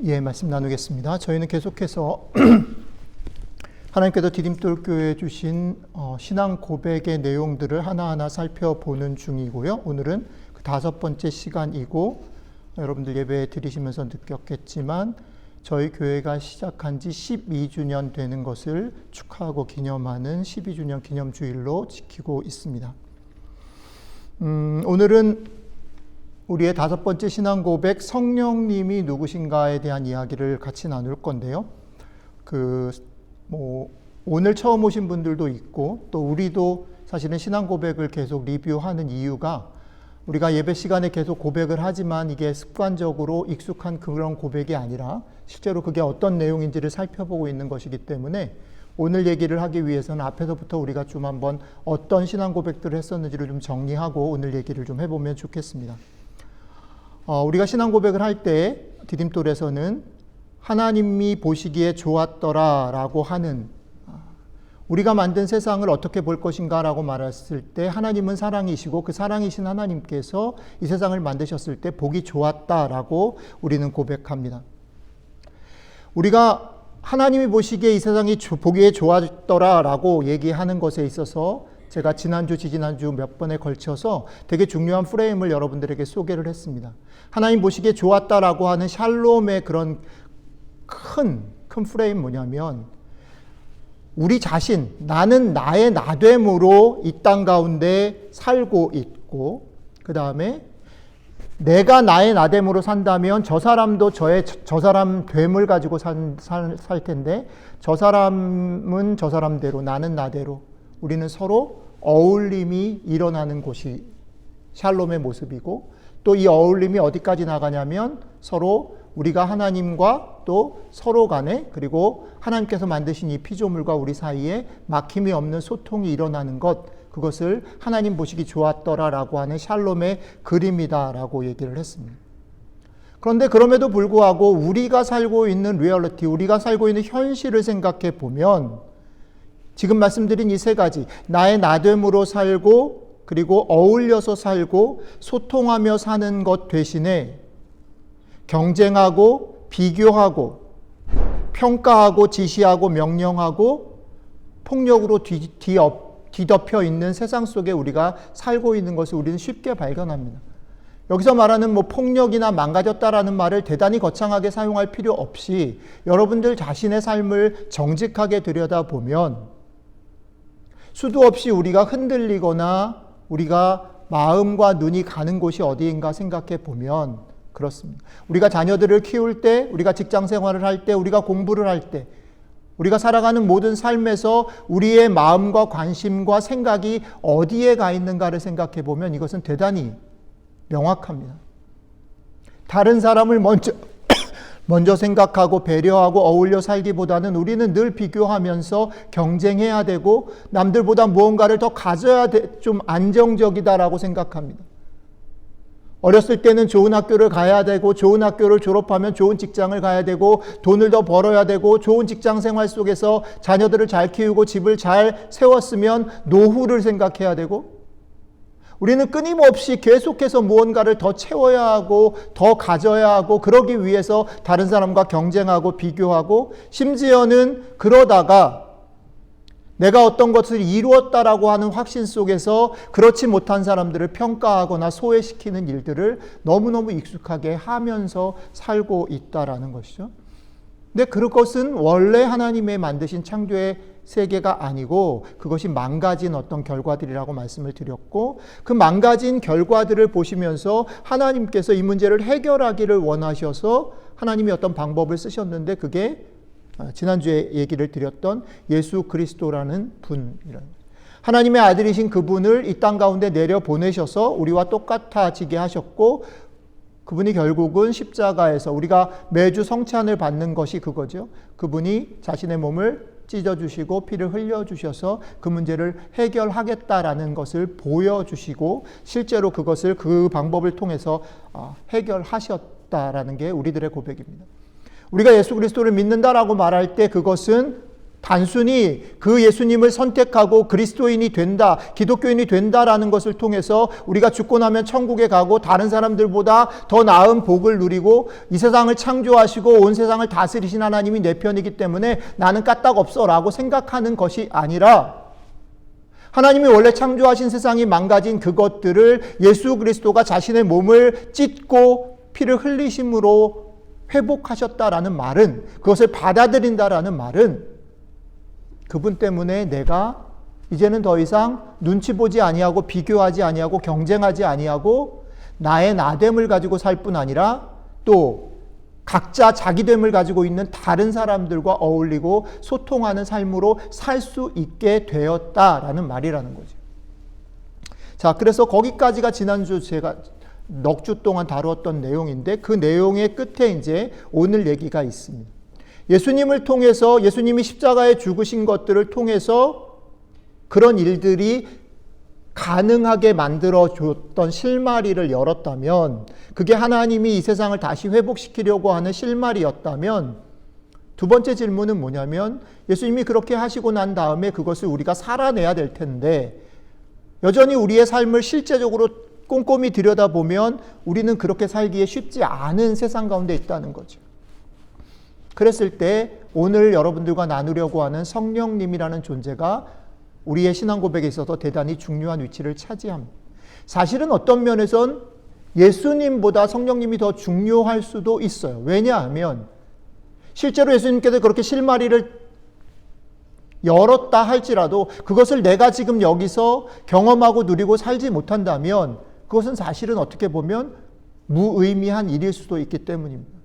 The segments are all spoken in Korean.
예, 말씀 나누겠습니다. 저희는 계속해서 하나님께서 디딤돌교회에 주신 신앙 고백의 내용들을 하나하나 살펴보는 중이고요. 오늘은 그 5번째 시간이고, 여러분들 예배 드리시면서 느꼈겠지만 저희 교회가 시작한 지 12주년 되는 것을 축하하고 기념하는 12주년 기념주일로 지키고 있습니다. 오늘은 우리의 5번째 신앙 고백, 성령님이 누구신가에 대한 이야기를 같이 나눌 건데요. 오늘 처음 오신 분들도 있고, 또 우리도 사실은 신앙 고백을 계속 리뷰하는 이유가 우리가 예배 시간에 계속 고백을 하지만 이게 습관적으로 익숙한 그런 고백이 아니라 실제로 그게 어떤 내용인지를 살펴보고 있는 것이기 때문에 오늘 얘기를 하기 위해서는 앞에서부터 우리가 좀 한번 어떤 신앙 고백들을 했었는지를 좀 정리하고 오늘 얘기를 좀 해보면 좋겠습니다. 우리가 신앙 고백을 할 때 디딤돌에서는 하나님이 보시기에 좋았더라 라고 하는, 우리가 만든 세상을 어떻게 볼 것인가 라고 말했을 때 하나님은 사랑이시고 그 사랑이신 하나님께서 이 세상을 만드셨을 때 보기 좋았다 라고 우리는 고백합니다. 우리가 하나님이 보시기에 이 세상이 보기에 좋았더라 라고 얘기하는 것에 있어서 제가 지난주, 지지난주 몇 번에 걸쳐서 되게 중요한 프레임을 여러분들에게 소개를 했습니다. 하나님 보시기에 좋았다라고 하는 샬롬의 그런 큰 프레임 뭐냐면, 우리 자신, 나는 나의 나됨으로 이 땅 가운데 살고 있고, 그 다음에 내가 나의 나됨으로 산다면 저 사람도 저 사람 됨을 가지고 살 텐데, 저 사람은 저 사람대로, 나는 나대로, 우리는 서로 어울림이 일어나는 곳이 샬롬의 모습이고, 또 이 어울림이 어디까지 나가냐면 서로 우리가 하나님과 또 서로 간에, 그리고 하나님께서 만드신 이 피조물과 우리 사이에 막힘이 없는 소통이 일어나는 것, 그것을 하나님 보시기 좋았더라라고 하는 샬롬의 그림이다라고 얘기를 했습니다. 그런데 그럼에도 불구하고 우리가 살고 있는 리얼리티, 우리가 살고 있는 현실을 생각해 보면 지금 말씀드린 이 3가지, 나의 나됨으로 살고, 그리고 어울려서 살고, 소통하며 사는 것 대신에 경쟁하고, 비교하고, 평가하고, 지시하고, 명령하고, 폭력으로 뒤덮여 있는 세상 속에 우리가 살고 있는 것을 우리는 쉽게 발견합니다. 여기서 말하는 폭력이나 망가졌다라는 말을 대단히 거창하게 사용할 필요 없이 여러분들 자신의 삶을 정직하게 들여다보면 수도 없이 우리가 흔들리거나 우리가 마음과 눈이 가는 곳이 어디인가 생각해 보면 그렇습니다. 우리가 자녀들을 키울 때, 우리가 직장 생활을 할 때, 우리가 공부를 할 때, 우리가 살아가는 모든 삶에서 우리의 마음과 관심과 생각이 어디에 가 있는가를 생각해 보면 이것은 대단히 명확합니다. 다른 사람을 먼저 생각하고 배려하고 어울려 살기보다는 우리는 늘 비교하면서 경쟁해야 되고 남들보다 무언가를 더 가져야 좀 안정적이다라고 생각합니다. 어렸을 때는 좋은 학교를 가야 되고, 좋은 학교를 졸업하면 좋은 직장을 가야 되고, 돈을 더 벌어야 되고, 좋은 직장 생활 속에서 자녀들을 잘 키우고 집을 잘 세웠으면 노후를 생각해야 되고, 우리는 끊임없이 계속해서 무언가를 더 채워야 하고 더 가져야 하고, 그러기 위해서 다른 사람과 경쟁하고 비교하고, 심지어는 그러다가 내가 어떤 것을 이루었다라고 하는 확신 속에서 그렇지 못한 사람들을 평가하거나 소외시키는 일들을 너무너무 익숙하게 하면서 살고 있다라는 것이죠. 근데 그것은 원래 하나님의 만드신 창조의 세계가 아니고 그것이 망가진 어떤 결과들이라고 말씀을 드렸고, 그 망가진 결과들을 보시면서 하나님께서 이 문제를 해결하기를 원하셔서 하나님이 어떤 방법을 쓰셨는데, 그게 지난주에 얘기를 드렸던 예수 그리스도라는 분이라는, 하나님의 아들이신 그분을 이 땅 가운데 내려보내셔서 우리와 똑같아지게 하셨고, 그분이 결국은 십자가에서 우리가 매주 성찬을 받는 것이 그거죠. 그분이 자신의 몸을 찢어주시고 피를 흘려주셔서 그 문제를 해결하겠다라는 것을 보여주시고, 실제로 그것을 그 방법을 통해서 해결하셨다라는 게 우리들의 고백입니다. 우리가 예수 그리스도를 믿는다라고 말할 때 그것은 단순히 그 예수님을 선택하고 그리스도인이 된다, 기독교인이 된다라는 것을 통해서 우리가 죽고 나면 천국에 가고 다른 사람들보다 더 나은 복을 누리고 이 세상을 창조하시고 온 세상을 다스리신 하나님이 내 편이기 때문에 나는 까딱없어 라고 생각하는 것이 아니라, 하나님이 원래 창조하신 세상이 망가진 그것들을 예수 그리스도가 자신의 몸을 찢고 피를 흘리심으로 회복하셨다라는 말은, 그것을 받아들인다라는 말은, 그분 때문에 내가 이제는 더 이상 눈치 보지 아니하고 비교하지 아니하고 경쟁하지 아니하고 나의 나됨을 가지고 살 뿐 아니라 또 각자 자기됨을 가지고 있는 다른 사람들과 어울리고 소통하는 삶으로 살 수 있게 되었다라는 말이라는 거죠. 자, 그래서 거기까지가 지난주 제가 넉 주 동안 다루었던 내용인데, 그 내용의 끝에 이제 오늘 얘기가 있습니다. 예수님을 통해서, 예수님이 십자가에 죽으신 것들을 통해서 그런 일들이 가능하게 만들어줬던 실마리를 열었다면, 그게 하나님이 이 세상을 다시 회복시키려고 하는 실마리였다면, 두 번째 질문은 뭐냐면, 예수님이 그렇게 하시고 난 다음에 그것을 우리가 살아내야 될 텐데, 여전히 우리의 삶을 실제적으로 꼼꼼히 들여다보면 우리는 그렇게 살기에 쉽지 않은 세상 가운데 있다는 거죠. 그랬을 때 오늘 여러분들과 나누려고 하는 성령님이라는 존재가 우리의 신앙 고백에 있어서 대단히 중요한 위치를 차지합니다. 사실은 어떤 면에선 예수님보다 성령님이 더 중요할 수도 있어요. 왜냐하면 실제로 예수님께서 그렇게 실마리를 열었다 할지라도 그것을 내가 지금 여기서 경험하고 누리고 살지 못한다면 그것은 사실은 어떻게 보면 무의미한 일일 수도 있기 때문입니다.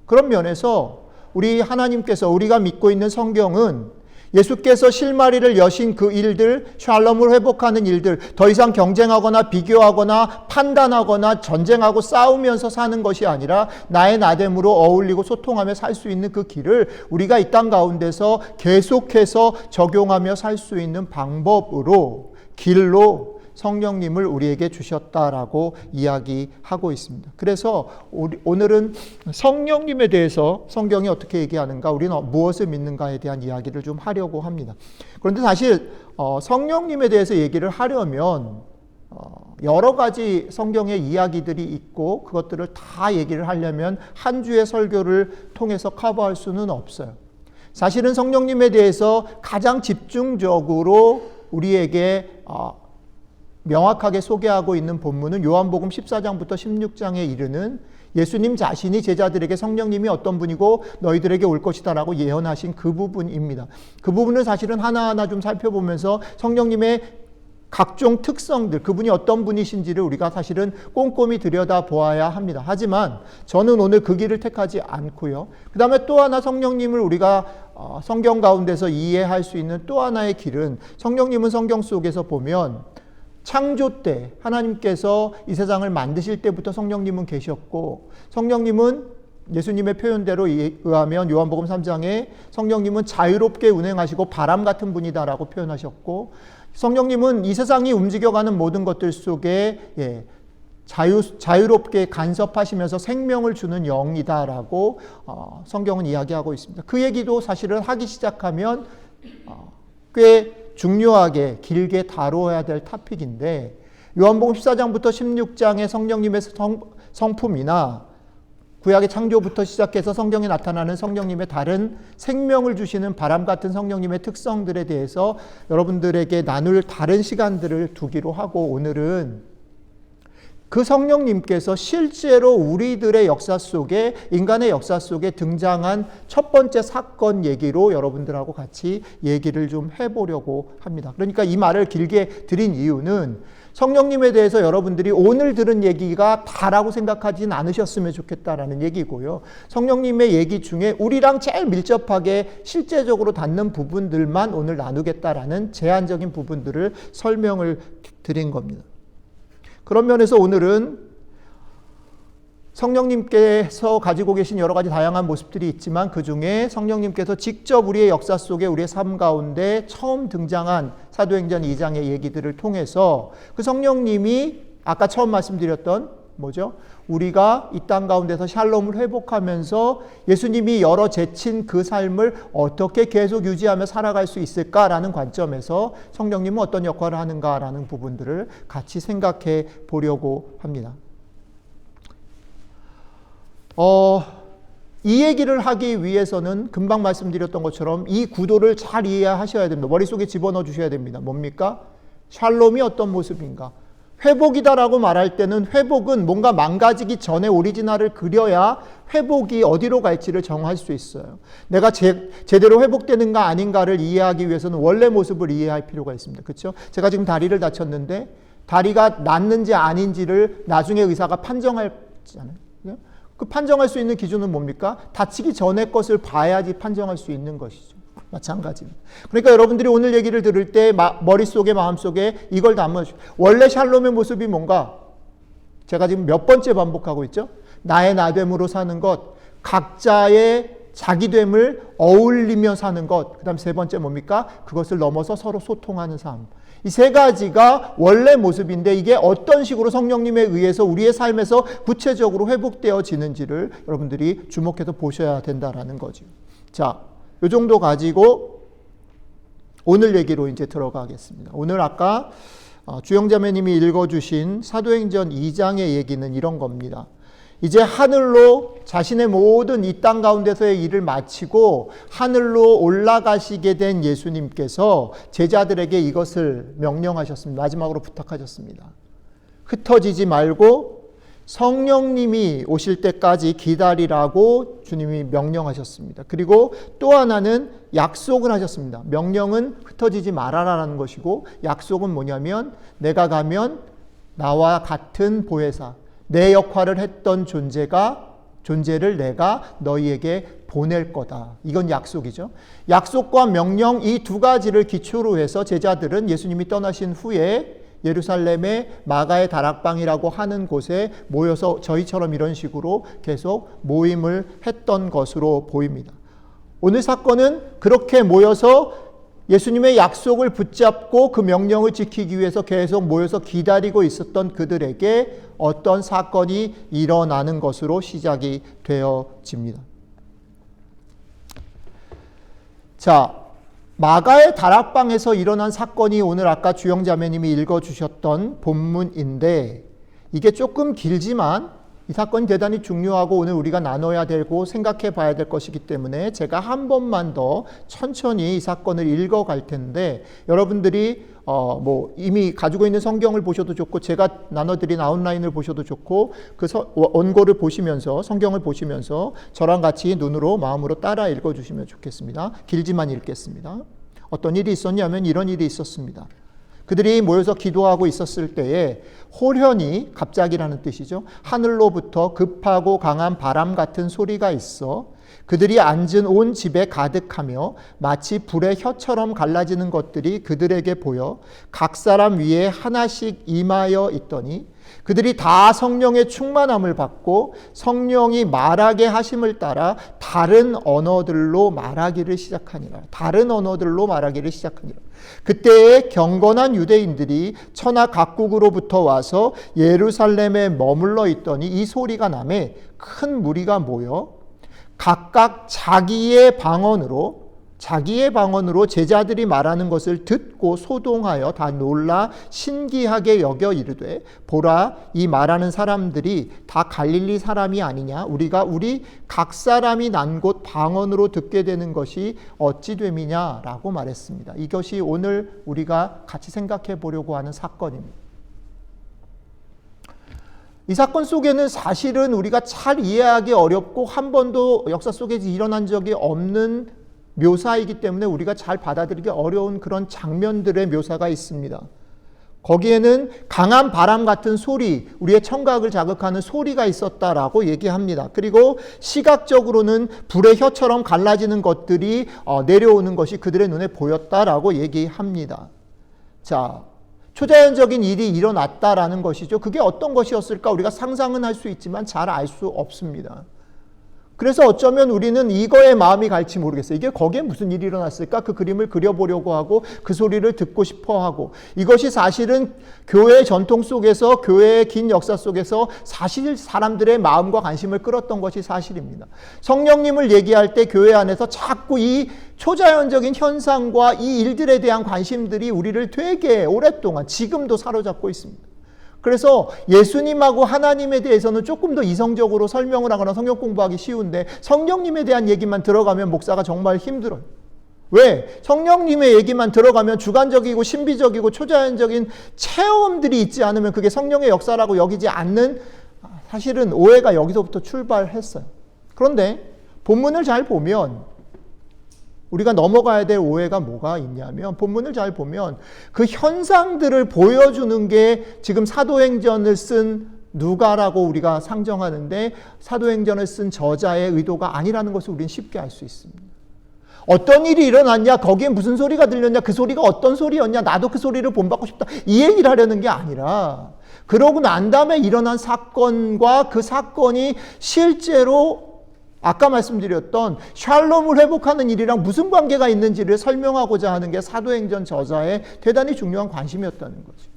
그런 면에서 우리 하나님께서, 우리가 믿고 있는 성경은 예수께서 실마리를 여신 그 일들, 샬롬을 회복하는 일들, 더 이상 경쟁하거나 비교하거나 판단하거나 전쟁하고 싸우면서 사는 것이 아니라 나의 나됨으로 어울리고 소통하며 살 수 있는 그 길을 우리가 이 땅 가운데서 계속해서 적용하며 살 수 있는 방법으로, 길로 성령님을 우리에게 주셨다라고 이야기하고 있습니다. 그래서 오늘은 성령님에 대해서 성경이 어떻게 얘기하는가, 우리는 무엇을 믿는가에 대한 이야기를 좀 하려고 합니다. 그런데 사실 성령님에 대해서 얘기를 하려면 여러 가지 성경의 이야기들이 있고 그것들을 다 얘기를 하려면 한 주의 설교를 통해서 커버할 수는 없어요. 사실은 성령님에 대해서 가장 집중적으로 우리에게 명확하게 소개하고 있는 본문은 요한복음 14장부터 16장에 이르는 예수님 자신이 제자들에게 성령님이 어떤 분이고 너희들에게 올 것이다 라고 예언하신 그 부분입니다. 그 부분을 사실은 하나하나 좀 살펴보면서 성령님의 각종 특성들, 그분이 어떤 분이신지를 우리가 사실은 꼼꼼히 들여다보아야 합니다. 하지만 저는 오늘 그 길을 택하지 않고요. 그 다음에 또 하나 성령님을 우리가 성경 가운데서 이해할 수 있는 또 하나의 길은, 성령님은 성경 속에서 보면 창조 때 하나님께서 이 세상을 만드실 때부터 성령님은 계셨고, 성령님은 예수님의 표현대로 의하면 요한복음 3장에 성령님은 자유롭게 운행하시고 바람 같은 분이다라고 표현하셨고, 성령님은 이 세상이 움직여가는 모든 것들 속에 자유롭게 간섭하시면서 생명을 주는 영이다라고 성경은 이야기하고 있습니다. 그 얘기도 사실은 하기 시작하면 꽤 중요하게 길게 다루어야 될 토픽인데, 요한복음 14장부터 16장의 성령님의 성품이나 구약의 창조부터 시작해서 성경에 나타나는 성령님의 다른 생명을 주시는 바람 같은 성령님의 특성들에 대해서 여러분들에게 나눌 다른 시간들을 두기로 하고, 오늘은 그 성령님께서 실제로 우리들의 역사 속에, 인간의 역사 속에 등장한 첫 번째 사건 얘기로 여러분들하고 같이 얘기를 좀 해보려고 합니다. 그러니까 이 말을 길게 드린 이유는 성령님에 대해서 여러분들이 오늘 들은 얘기가 다라고 생각하지는 않으셨으면 좋겠다라는 얘기고요. 성령님의 얘기 중에 우리랑 제일 밀접하게 실제적으로 닿는 부분들만 오늘 나누겠다라는 제한적인 부분들을 설명을 드린 겁니다. 그런 면에서 오늘은 성령님께서 가지고 계신 여러 가지 다양한 모습들이 있지만 그 중에 성령님께서 직접 우리의 역사 속에, 우리의 삶 가운데 처음 등장한 사도행전 2장의 얘기들을 통해서 그 성령님이 아까 처음 말씀드렸던 뭐죠? 우리가 이 땅 가운데서 샬롬을 회복하면서 예수님이 열어 제친 그 삶을 어떻게 계속 유지하며 살아갈 수 있을까라는 관점에서 성령님은 어떤 역할을 하는가라는 부분들을 같이 생각해 보려고 합니다. 이 얘기를 하기 위해서는 금방 말씀드렸던 것처럼 이 구도를 잘 이해하셔야 됩니다. 머릿속에 집어넣어 주셔야 됩니다. 뭡니까? 샬롬이 어떤 모습인가? 회복이다라고 말할 때는 회복은 뭔가 망가지기 전에 오리지널을 그려야 회복이 어디로 갈지를 정할 수 있어요. 내가 제대로 회복되는가 아닌가를 이해하기 위해서는 원래 모습을 이해할 필요가 있습니다. 그렇죠? 제가 지금 다리를 다쳤는데 다리가 낫는지 아닌지를 나중에 의사가 판정하잖아요. 그 판정할 수 있는 기준은 뭡니까? 다치기 전의 것을 봐야지 판정할 수 있는 것이죠. 마찬가지입니다. 그러니까 여러분들이 오늘 얘기를 들을 때 머릿속에 마음속에 이걸 담아주십시오. 원래 샬롬의 모습이 뭔가? 제가 지금 몇 번째 반복하고 있죠? 나의 나됨으로 사는 것, 각자의 자기됨을 어울리며 사는 것, 그 다음 세 번째 뭡니까? 그것을 넘어서 서로 소통하는 삶. 이 세 가지가 원래 모습인데 이게 어떤 식으로 성령님에 의해서 우리의 삶에서 구체적으로 회복되어지는지를 여러분들이 주목해서 보셔야 된다라는 거죠. 자, 이 정도 가지고 오늘 얘기로 이제 들어가겠습니다. 오늘 아까 주영자매님이 읽어주신 사도행전 2장의 얘기는 이런 겁니다. 이제 하늘로 자신의 모든 이 땅 가운데서의 일을 마치고 하늘로 올라가시게 된 예수님께서 제자들에게 이것을 명령하셨습니다. 마지막으로 부탁하셨습니다. 흩어지지 말고 성령님이 오실 때까지 기다리라고 주님이 명령하셨습니다. 그리고 또 하나는 약속을 하셨습니다. 명령은 흩어지지 말아라라는 것이고 약속은 뭐냐면 내가 가면 나와 같은 보혜사, 내 역할을 했던 존재를 내가 너희에게 보낼 거다. 이건 약속이죠. 약속과 명령 이 두 가지를 기초로 해서 제자들은 예수님이 떠나신 후에 예루살렘의 마가의 다락방이라고 하는 곳에 모여서 저희처럼 이런 식으로 계속 모임을 했던 것으로 보입니다. 오늘 사건은 그렇게 모여서 예수님의 약속을 붙잡고 그 명령을 지키기 위해서 계속 모여서 기다리고 있었던 그들에게 어떤 사건이 일어나는 것으로 시작이 되어집니다. 자, 마가의 다락방에서 일어난 사건이 오늘 아까 주영자매님이 읽어주셨던 본문인데 이게 조금 길지만 이 사건이 대단히 중요하고 오늘 우리가 나눠야 되고 생각해 봐야 될 것이기 때문에 제가 한 번만 더 천천히 이 사건을 읽어갈 텐데 여러분들이 이미 가지고 있는 성경을 보셔도 좋고 제가 나눠드린 아웃라인을 보셔도 좋고 그 원고를 보시면서 성경을 보시면서 저랑 같이 눈으로 마음으로 따라 읽어주시면 좋겠습니다. 길지만 읽겠습니다. 어떤 일이 있었냐면 이런 일이 있었습니다. 그들이 모여서 기도하고 있었을 때에 호련히, 갑자기라는 뜻이죠. 하늘로부터 급하고 강한 바람 같은 소리가 있어 그들이 앉은 온 집에 가득하며 마치 불의 혀처럼 갈라지는 것들이 그들에게 보여 각 사람 위에 하나씩 임하여 있더니 그들이 다 성령의 충만함을 받고 성령이 말하게 하심을 따라 다른 언어들로 말하기를 시작하니라. 다른 언어들로 말하기를 시작하니라. 그때에 경건한 유대인들이 천하 각국으로부터 와서 예루살렘에 머물러 있더니 이 소리가 나매 큰 무리가 모여 각각 자기의 방언으로 제자들이 말하는 것을 듣고 소동하여 다 놀라 신기하게 여겨 이르되 보라 이 말하는 사람들이 다 갈릴리 사람이 아니냐 우리가 우리 각 사람이 난 곳 방언으로 듣게 되는 것이 어찌 됨이냐라고 말했습니다. 이것이 오늘 우리가 같이 생각해 보려고 하는 사건입니다. 이 사건 속에는 사실은 우리가 잘 이해하기 어렵고 한 번도 역사 속에 일어난 적이 없는 묘사이기 때문에 우리가 잘 받아들이기 어려운 그런 장면들의 묘사가 있습니다. 거기에는 강한 바람 같은 소리, 우리의 청각을 자극하는 소리가 있었다라고 얘기합니다. 그리고 시각적으로는 불의 혀처럼 갈라지는 것들이 내려오는 것이 그들의 눈에 보였다라고 얘기합니다. 자, 초자연적인 일이 일어났다라는 것이죠. 그게 어떤 것이었을까 우리가 상상은 할 수 있지만 잘 알 수 없습니다. 그래서 어쩌면 우리는 이거에 마음이 갈지 모르겠어요. 이게 거기에 무슨 일이 일어났을까? 그 그림을 그려보려고 하고 그 소리를 듣고 싶어 하고, 이것이 사실은 교회의 전통 속에서, 교회의 긴 역사 속에서 사실 사람들의 마음과 관심을 끌었던 것이 사실입니다. 성령님을 얘기할 때 교회 안에서 자꾸 이 초자연적인 현상과 이 일들에 대한 관심들이 우리를 되게 오랫동안, 지금도 사로잡고 있습니다. 그래서 예수님하고 하나님에 대해서는 조금 더 이성적으로 설명을 하거나 성경 공부하기 쉬운데, 성령님에 대한 얘기만 들어가면 목사가 정말 힘들어요. 왜? 성령님의 얘기만 들어가면 주관적이고 신비적이고 초자연적인 체험들이 있지 않으면 그게 성령의 역사라고 여기지 않는, 사실은 오해가 여기서부터 출발했어요. 그런데 본문을 잘 보면 우리가 넘어가야 될 오해가 뭐가 있냐면, 본문을 잘 보면 그 현상들을 보여주는 게 지금 사도행전을 쓴 누가라고 우리가 상정하는데, 사도행전을 쓴 저자의 의도가 아니라는 것을 우리는 쉽게 알 수 있습니다. 어떤 일이 일어났냐, 거기에 무슨 소리가 들렸냐, 그 소리가 어떤 소리였냐, 나도 그 소리를 본받고 싶다, 이 얘기를 하려는 게 아니라, 그러고 난 다음에 일어난 사건과 그 사건이 실제로 아까 말씀드렸던 샬롬을 회복하는 일이랑 무슨 관계가 있는지를 설명하고자 하는 게 사도행전 저자의 대단히 중요한 관심이었다는 거죠.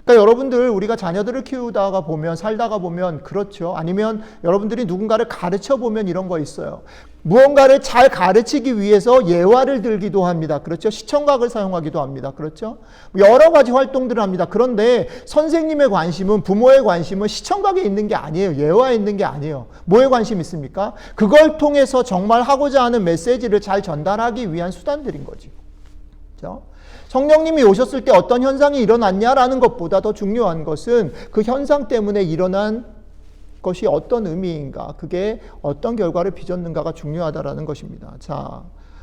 그러니까 여러분들, 우리가 자녀들을 키우다가 보면, 살다가 보면 그렇죠. 아니면 여러분들이 누군가를 가르쳐 보면 이런 거 있어요. 무언가를 잘 가르치기 위해서 예화를 들기도 합니다. 그렇죠. 시청각을 사용하기도 합니다. 그렇죠. 여러 가지 활동들을 합니다. 그런데 선생님의 관심은, 부모의 관심은 시청각에 있는 게 아니에요. 예화에 있는 게 아니에요. 뭐에 관심 있습니까? 그걸 통해서 정말 하고자 하는 메시지를 잘 전달하기 위한 수단들인 거죠. 그렇죠? 성령님이 오셨을 때 어떤 현상이 일어났냐라는 것보다 더 중요한 것은 그 현상 때문에 일어난 것이 어떤 의미인가, 그게 어떤 결과를 빚었는가가 중요하다라는 것입니다. 자,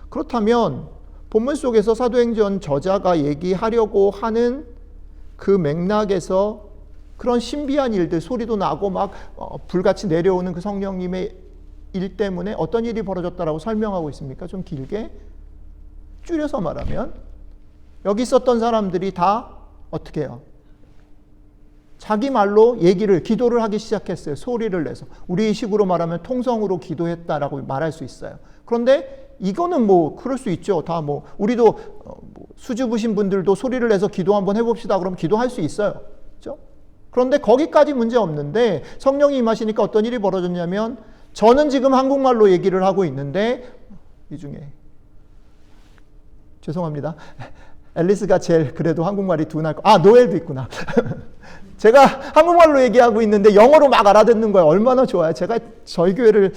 그렇다면 본문 속에서 사도행전 저자가 얘기하려고 하는 그 맥락에서 그런 신비한 일들, 소리도 나고 막 불같이 내려오는 그 성령님의 일 때문에 어떤 일이 벌어졌다라고 설명하고 있습니까? 좀 길게 줄여서 말하면, 여기 있었던 사람들이 다 어떻게 해요? 자기 말로 기도를 하기 시작했어요. 소리를 내서. 우리 식으로 말하면 통성으로 기도했다라고 말할 수 있어요. 그런데 이거는 뭐 그럴 수 있죠. 다 뭐 우리도 수줍으신 분들도 소리를 내서 기도 한번 해봅시다 그러면 기도할 수 있어요. 그렇죠? 그런데 거기까지 문제 없는데, 성령이 임하시니까 어떤 일이 벌어졌냐면, 저는 지금 한국말로 얘기를 하고 있는데, 이 중에 죄송합니다. 앨리스가 제일 그래도 한국말이 둔할 거. 노엘도 있구나. 제가 한국말로 얘기하고 있는데 영어로 막 알아듣는 거예요. 얼마나 좋아요. 제가 저희 교회를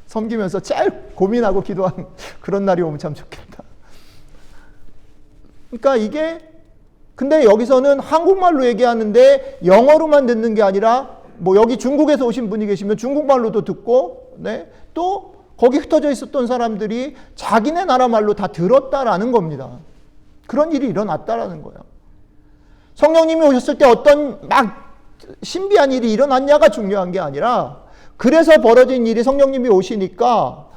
섬기면서 제일 고민하고 기도한 그런 날이 오면 참 좋겠다. 그러니까 이게, 근데 여기서는 한국말로 얘기하는데 영어로만 듣는 게 아니라, 뭐 여기 중국에서 오신 분이 계시면 중국말로도 듣고, 네, 또 거기 흩어져 있었던 사람들이 자기네 나라 말로 다 들었다라는 겁니다. 그런 일이 일어났다라는 거예요. 성령님이 오셨을 때 어떤 막 신비한 일이 일어났냐가 중요한 게 아니라, 그래서 벌어진 일이, 성령님이 오시니까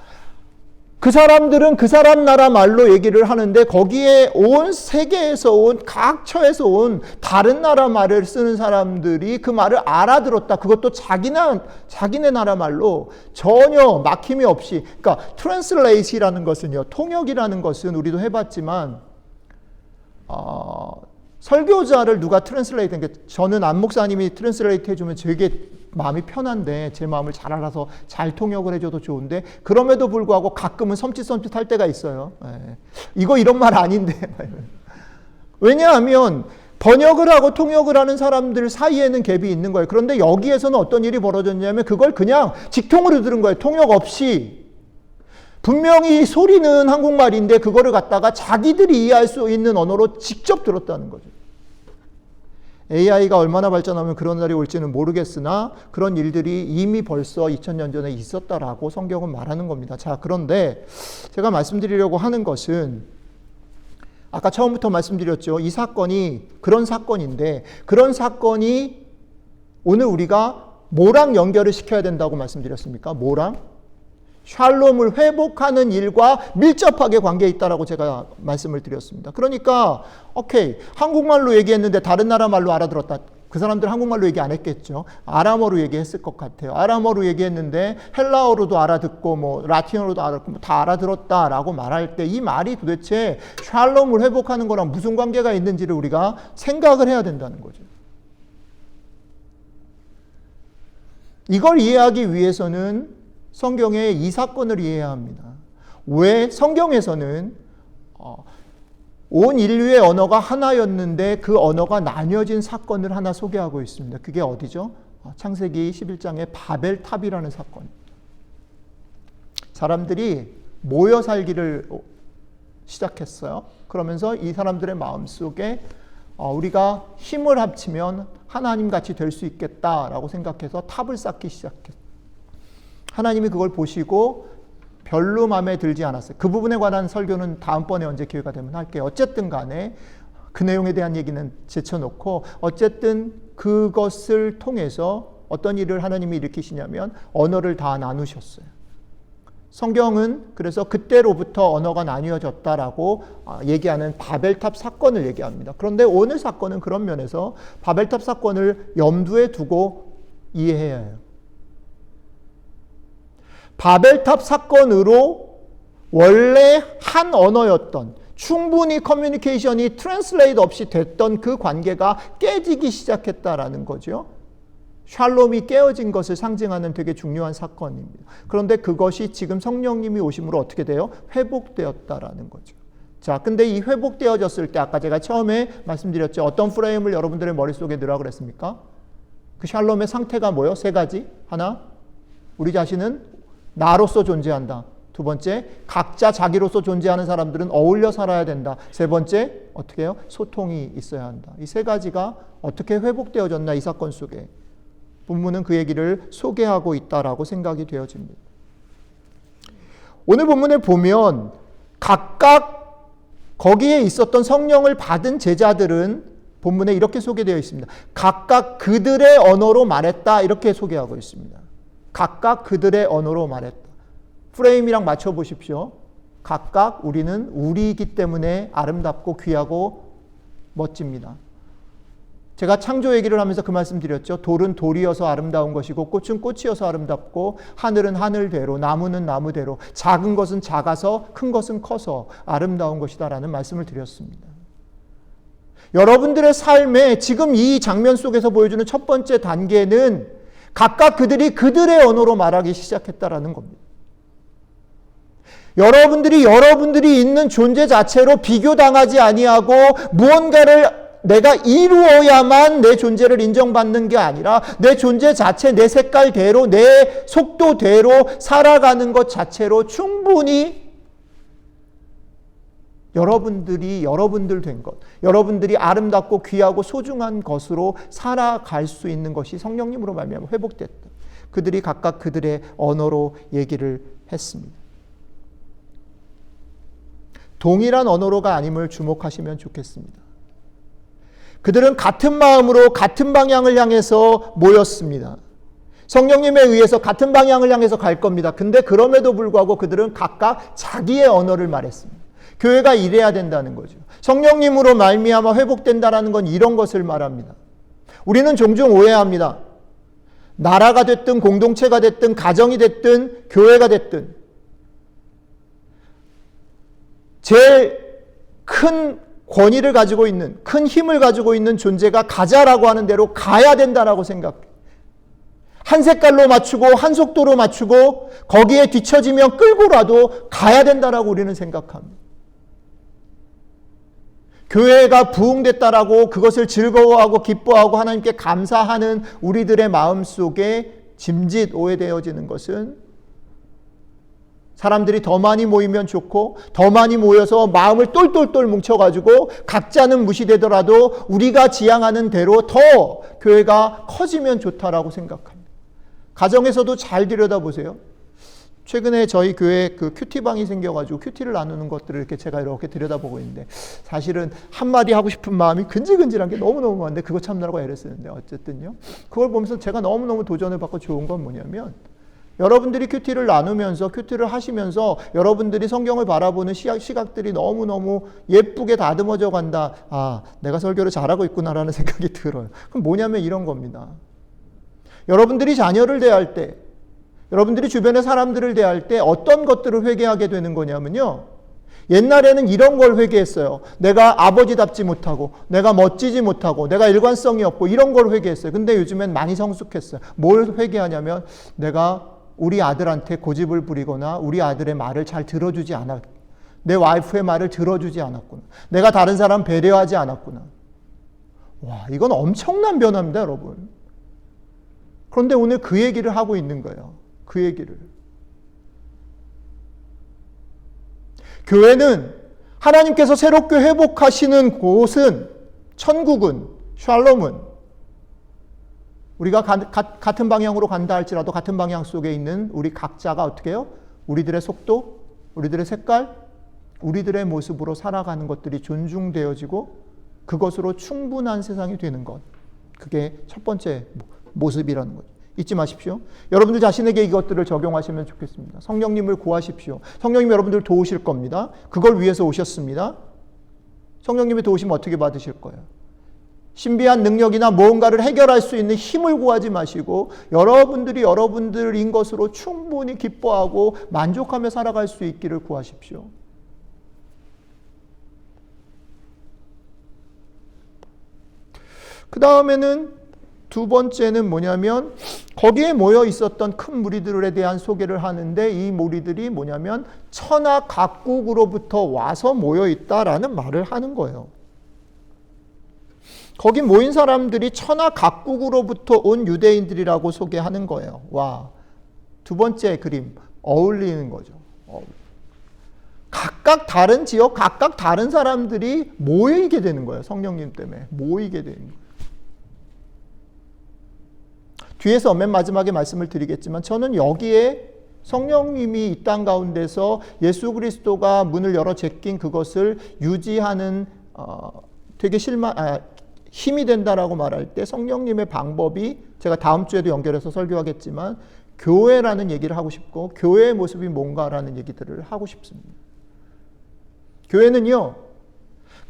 그 사람들은 그 사람 나라 말로 얘기를 하는데, 거기에 온 세계에서 온, 각 처에서 온 다른 나라 말을 쓰는 사람들이 그 말을 알아들었다. 그것도 자기네 나라 말로 전혀 막힘이 없이. 그러니까 트랜슬레이트라는 것은요, 통역이라는 것은 우리도 해봤지만, 설교자를 누가 트랜슬레이트 한 게, 저는 안 목사님이 트랜슬레이트 해주면 되게 마음이 편한데, 제 마음을 잘 알아서 잘 통역을 해줘도 좋은데, 그럼에도 불구하고 가끔은 섬찟할 때가 있어요. 이거 이런 말 아닌데. 왜냐하면 번역을 하고 통역을 하는 사람들 사이에는 갭이 있는 거예요. 그런데 여기에서는 어떤 일이 벌어졌냐면, 그걸 그냥 직통으로 들은 거예요. 통역 없이. 분명히 소리는 한국말인데 그거를 갖다가 자기들이 이해할 수 있는 언어로 직접 들었다는 거죠. AI가 얼마나 발전하면 그런 날이 올지는 모르겠으나 그런 일들이 이미 벌써 2000년 전에 있었다라고 성경은 말하는 겁니다. 자, 그런데 제가 말씀드리려고 하는 것은, 아까 처음부터 말씀드렸죠. 이 사건이 그런 사건인데, 그런 사건이 오늘 우리가 뭐랑 연결을 시켜야 된다고 말씀드렸습니까? 뭐랑? 샬롬을 회복하는 일과 밀접하게 관계에 있다라고 제가 말씀을 드렸습니다. 그러니까 오케이, 한국말로 얘기했는데 다른 나라 말로 알아들었다. 그 사람들 한국말로 얘기 안 했겠죠. 아람어로 얘기했을 것 같아요. 아람어로 얘기했는데 헬라어로도 알아듣고 뭐 라틴어로도 알아듣고 뭐 다 알아들었다라고 말할 때 이 말이 도대체 샬롬을 회복하는 거랑 무슨 관계가 있는지를 우리가 생각을 해야 된다는 거죠. 이걸 이해하기 위해서는 성경의 이 사건을 이해해야 합니다. 왜 성경에서는 온 인류의 언어가 하나였는데 그 언어가 나뉘어진 사건을 하나 소개하고 있습니다. 그게 어디죠? 창세기 11장의 바벨탑이라는 사건입니다. 사람들이 모여 살기를 시작했어요. 그러면서 이 사람들의 마음속에 우리가 힘을 합치면 하나님같이 될 수 있겠다라고 생각해서 탑을 쌓기 시작했어요. 하나님이 그걸 보시고 별로 마음에 들지 않았어요. 그 부분에 관한 설교는 다음번에 언제 기회가 되면 할게요. 어쨌든 간에 그 내용에 대한 얘기는 제쳐놓고 어쨌든 그것을 통해서 어떤 일을 하나님이 일으키시냐면 언어를 다 나누셨어요. 성경은 그래서 그때로부터 언어가 나뉘어졌다라고 얘기하는 바벨탑 사건을 얘기합니다. 그런데 오늘 사건은 그런 면에서 바벨탑 사건을 염두에 두고 이해해야 해요. 바벨탑 사건으로 원래 한 언어였던 충분히 커뮤니케이션이 트랜슬레이트 없이 됐던 그 관계가 깨지기 시작했다라는 거죠. 샬롬이 깨어진 것을 상징하는 되게 중요한 사건입니다. 그런데 그것이 지금 성령님이 오심으로 어떻게 돼요? 회복되었다라는 거죠. 자, 근데 이 회복되어졌을 때 아까 제가 처음에 말씀드렸죠. 어떤 프레임을 여러분들의 머릿속에 넣으라고 그랬습니까? 그 샬롬의 상태가 뭐예요? 세 가지. 하나, 우리 자신은 나로서 존재한다. 두 번째, 각자 자기로서 존재하는 사람들은 어울려 살아야 된다. 세 번째, 어떻게 해요? 소통이 있어야 한다. 이 세 가지가 어떻게 회복되어졌나 이 사건 속에. 본문은 그 얘기를 소개하고 있다라고 생각이 되어집니다. 오늘 본문에 보면 각각 거기에 있었던 성령을 받은 제자들은 본문에 이렇게 소개되어 있습니다. 각각 그들의 언어로 말했다 이렇게 소개하고 있습니다. 각각 그들의 언어로 말했다. 프레임이랑 맞춰보십시오. 각각 우리는 우리이기 때문에 아름답고 귀하고 멋집니다. 제가 창조 얘기를 하면서 그 말씀 드렸죠. 돌은 돌이어서 아름다운 것이고 꽃은 꽃이어서 아름답고 하늘은 하늘대로 나무는 나무대로 작은 것은 작아서 큰 것은 커서 아름다운 것이다라는 말씀을 드렸습니다. 여러분들의 삶에 지금 이 장면 속에서 보여주는 첫 번째 단계는 각각 그들이 그들의 언어로 말하기 시작했다라는 겁니다. 여러분들이 있는 존재 자체로 비교당하지 아니하고 무언가를 내가 이루어야만 내 존재를 인정받는 게 아니라 내 존재 자체, 내 색깔대로, 내 속도대로 살아가는 것 자체로 충분히 여러분들 된 것, 여러분들이 아름답고 귀하고 소중한 것으로 살아갈 수 있는 것이 성령님으로 말미암아 회복됐다. 그들이 각각 그들의 언어로 얘기를 했습니다. 동일한 언어로가 아님을 주목하시면 좋겠습니다. 그들은 같은 마음으로 같은 방향을 향해서 모였습니다. 성령님에 의해서 같은 방향을 향해서 갈 겁니다. 근데 그럼에도 불구하고 그들은 각각 자기의 언어를 말했습니다. 교회가 이래야 된다는 거죠. 성령님으로 말미암아 회복된다라는 건 이런 것을 말합니다. 우리는 종종 오해합니다. 나라가 됐든 공동체가 됐든 가정이 됐든 교회가 됐든 제일 큰 권위를 가지고 있는, 큰 힘을 가지고 있는 존재가 가자라고 하는 대로 가야 된다라고 생각해요. 한 색깔로 맞추고 한 속도로 맞추고 거기에 뒤처지면 끌고라도 가야 된다라고 우리는 생각합니다. 교회가 부흥됐다라고 그것을 즐거워하고 기뻐하고 하나님께 감사하는 우리들의 마음속에 짐짓 오해되어지는 것은 사람들이 더 많이 모이면 좋고 더 많이 모여서 마음을 똘똘똘 뭉쳐가지고 각자는 무시되더라도 우리가 지향하는 대로 더 교회가 커지면 좋다라고 생각합니다. 가정에서도 잘 들여다보세요. 최근에 저희 교회에 그 큐티방이 생겨가지고 큐티를 나누는 것들을 이렇게 제가 이렇게 들여다보고 있는데 사실은 한마디 하고 싶은 마음이 근질근질한 게 너무너무 많은데 그거 참느라고 애를 쓰는데 어쨌든요. 그걸 보면서 제가 너무너무 도전을 받고 좋은 건 뭐냐면 여러분들이 큐티를 나누면서 큐티를 하시면서 여러분들이 성경을 바라보는 시각들이 너무너무 예쁘게 다듬어져 간다. 아, 내가 설교를 잘하고 있구나라는 생각이 들어요. 그럼 뭐냐면 이런 겁니다. 여러분들이 자녀를 대할 때, 여러분들이 주변의 사람들을 대할 때 어떤 것들을 회개하게 되는 거냐면요. 옛날에는 이런 걸 회개했어요. 내가 아버지답지 못하고, 내가 멋지지 못하고, 내가 일관성이 없고 이런 걸 회개했어요. 근데 요즘엔 많이 성숙했어요. 뭘 회개하냐면 내가 우리 아들한테 고집을 부리거나 우리 아들의 말을 잘 들어주지 않았, 내 와이프의 말을 들어주지 않았구나. 내가 다른 사람 배려하지 않았구나. 와, 이건 엄청난 변화입니다, 여러분. 그런데 오늘 그 얘기를 하고 있는 거예요. 그 얘기를. 교회는 하나님께서 새롭게 회복하시는 곳은, 천국은, 샬롬은 우리가 같은 방향으로 간다 할지라도 같은 방향 속에 있는 우리 각자가 어떻게 해요? 우리들의 속도, 우리들의 색깔, 우리들의 모습으로 살아가는 것들이 존중되어지고 그것으로 충분한 세상이 되는 것. 그게 첫 번째 모습이라는 거죠. 잊지 마십시오. 여러분들 자신에게 이것들을 적용하시면 좋겠습니다. 성령님을 구하십시오. 성령님이 여러분들 도우실 겁니다. 그걸 위해서 오셨습니다. 성령님이 도우시면 어떻게 받으실 거예요? 신비한 능력이나 무언가를 해결할 수 있는 힘을 구하지 마시고 여러분들이 여러분들인 것으로 충분히 기뻐하고 만족하며 살아갈 수 있기를 구하십시오. 그 다음에는 두 번째는 뭐냐면 거기에 모여 있었던 큰 무리들에 대한 소개를 하는데 이 무리들이 뭐냐면 천하 각국으로부터 와서 모여 있다라는 말을 하는 거예요. 거기 모인 사람들이 천하 각국으로부터 온 유대인들이라고 소개하는 거예요. 와, 두 번째 그림 어울리는 거죠. 각각 다른 지역, 각각 다른 사람들이 모이게 되는 거예요. 성령님 때문에 모이게 되는 거예요. 뒤에서 맨 마지막에 말씀을 드리겠지만 저는 여기에 성령님이 이 땅 가운데서 예수 그리스도가 문을 열어 제낀 그것을 유지하는 되게 힘이 된다라고 말할 때 성령님의 방법이 제가 다음 주에도 연결해서 설교하겠지만 교회라는 얘기를 하고 싶고 교회의 모습이 뭔가라는 얘기들을 하고 싶습니다. 교회는요,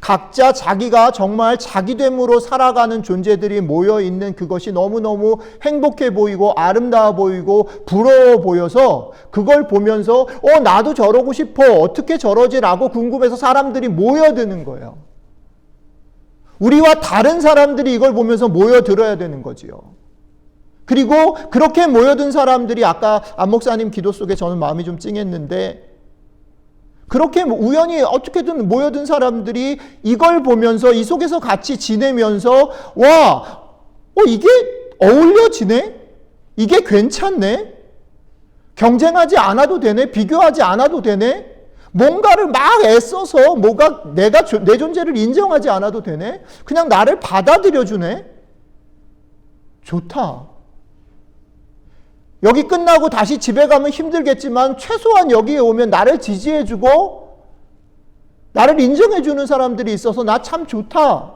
각자 자기가 정말 자기됨으로 살아가는 존재들이 모여있는 그것이 너무너무 행복해 보이고 아름다워 보이고 부러워 보여서 그걸 보면서 나도 저러고 싶어, 어떻게 저러지라고 궁금해서 사람들이 모여드는 거예요. 우리와 다른 사람들이 이걸 보면서 모여들어야 되는 거지요. 그리고 그렇게 모여든 사람들이 아까 안 목사님 기도 속에 저는 마음이 좀 찡했는데 그렇게 우연히 어떻게든 모여든 사람들이 이걸 보면서 이 속에서 같이 지내면서 와, 이게 어울려지네? 이게 괜찮네? 경쟁하지 않아도 되네? 비교하지 않아도 되네? 뭔가를 막 애써서 내 존재를 인정하지 않아도 되네? 그냥 나를 받아들여주네? 좋다. 여기 끝나고 다시 집에 가면 힘들겠지만 최소한 여기에 오면 나를 지지해주고 나를 인정해주는 사람들이 있어서 나 참 좋다